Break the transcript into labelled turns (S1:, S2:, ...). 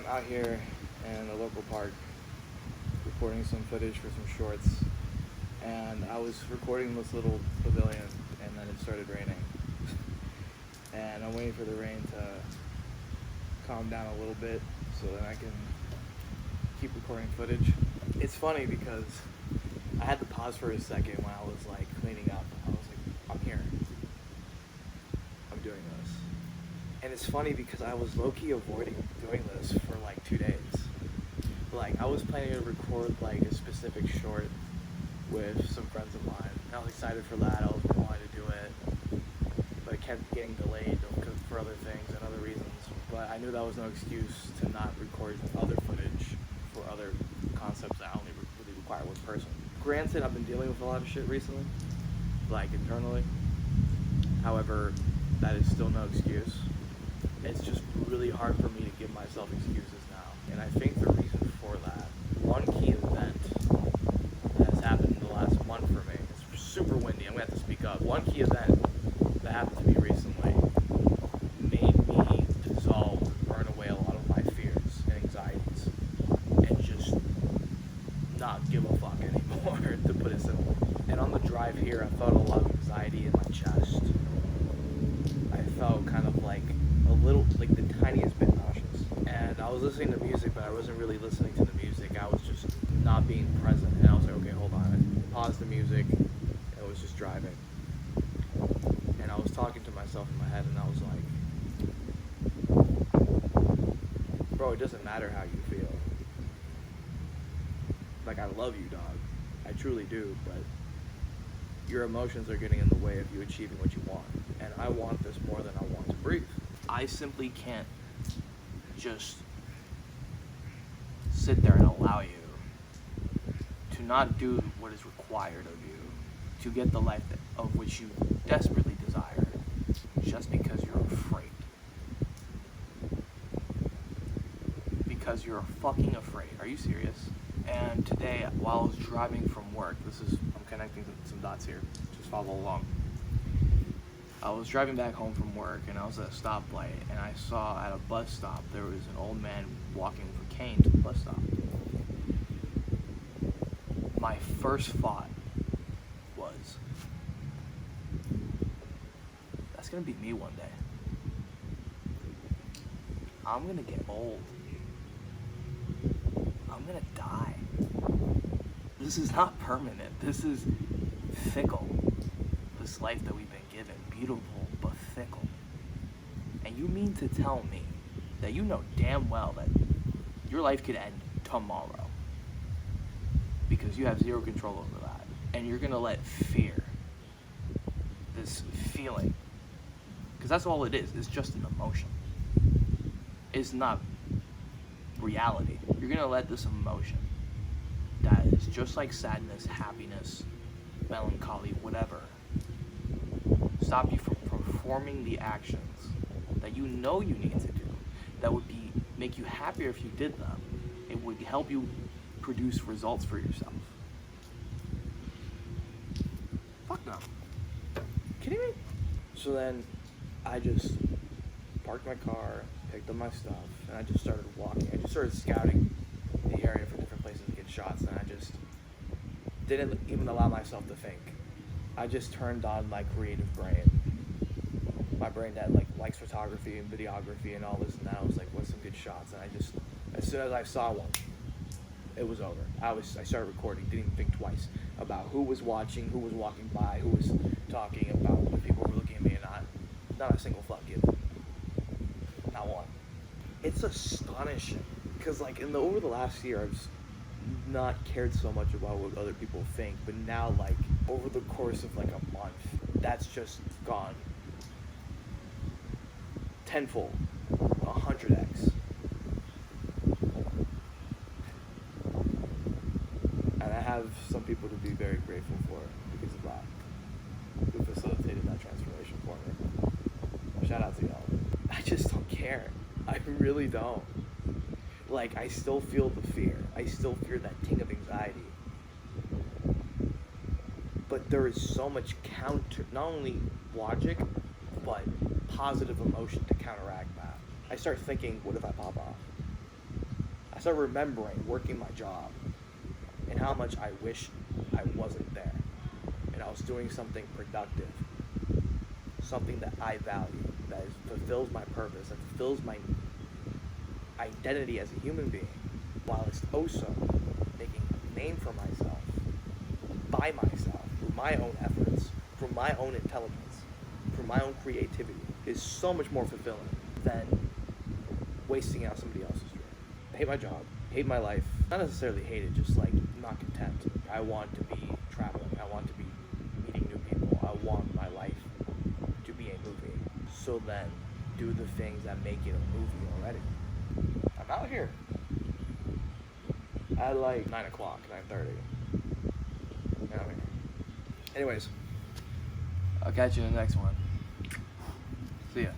S1: I'm out here in a local park recording some footage for some shorts, and I was recording this little pavilion, and then it started raining. And I'm waiting for the rain to calm down a little bit so that I can keep recording footage. It's funny because I had to pause for a second when I was like cleaning up. I was like, I'm here. I'm doing this. And it's funny because I was low-key avoiding doing this for like 2 days. Like, I was planning to record like a specific short with some friends of mine. I was excited for that. I was wanting to do it, but it kept getting delayed for other things and other reasons. But I knew that was no excuse to not record other footage for other concepts that only really require one person. Granted, I've been dealing with a lot of shit recently, like internally. However, that is still no excuse. It's just really hard for me to give myself excuses now. And I think the reason for that, one key event that has happened in the last month for me, it's super windy, I'm gonna have to speak up. One key event that happened to me recently made me dissolve, burn away a lot of my fears and anxieties, and just not give a fuck anymore, to put it simply. And on the drive here, I felt a lot of anxiety in my chest. I felt kind of like a little, like the tiniest bit nauseous. And I was listening to music, but I wasn't really listening to the music. I was just not being present. And I was like, okay, hold on. I paused the music. I was just driving. And I was talking to myself in my head, and I was like, bro, it doesn't matter how you feel. Like, I love you, dog. I truly do, but your emotions are getting in the way of you achieving what you want. And I want this more than I want to breathe. I simply can't just sit there and allow you to not do what is required of you to get the life of which you desperately desire just because you're afraid. Because you're fucking afraid. Are you serious? And today, while I was driving from work, I'm connecting some dots here, just follow along. I was driving back home from work, and I was at a stoplight, and I saw at a bus stop there was an old man walking with a cane to the bus stop. My first thought was, that's gonna be me one day. I'm gonna get old. I'm gonna die. This is not permanent. This is fickle. This life that we've been given, beautiful but fickle. And you mean to tell me that you know damn well that your life could end tomorrow because you have zero control over that, and you're gonna let fear, this feeling, because that's all it is, it's just an emotion. It's not reality. You're gonna let this emotion that is just like sadness, happiness, melancholy, whatever, stop you from performing the actions that you know you need to do, that would make you happier if you did them. It would help you produce results for yourself. Fuck no. Kidding me? So then I just parked my car, picked up my stuff, and I just started walking. I just started scouting the area for different places to get shots, and I just didn't even allow myself to think. I just turned on my creative brain. My brain that likes photography and videography and all this and that. I was like, what's some good shots? And I just, as soon as I saw one, it was over. I started recording, didn't even think twice about who was watching, who was walking by, who was talking about, if people were looking at me or not. Not a single fuck given. Not one. It's astonishing. Because over the last year, I've not cared so much about what other people think, but now over the course of a month, that's just gone tenfold, 100x. And I have some people to be very grateful for because of that, who facilitated that transformation for me. Shout out to y'all. I just don't care. I really don't. I still feel the fear. I still fear that ting of anxiety. But there is so much not only logic, but positive emotion to counteract that. I start thinking, what if I pop off? I started remembering working my job and how much I wish I wasn't there. And I was doing something productive, something that I value, that fulfills my purpose, that fulfills my identity as a human being, while it's also making a name for myself, by myself, through my own efforts, from my own intelligence, from my own creativity, is so much more fulfilling than wasting out somebody else's dream. I hate my job, hate my life. Not necessarily hate it, just like not content. I want to be traveling. I want to be meeting new people. I want my life to be a movie. So then, do the things that make it a movie already. I'm out here at like 9 o'clock, 9:30. You know what I mean? Anyways, I'll catch you in the next one. See ya.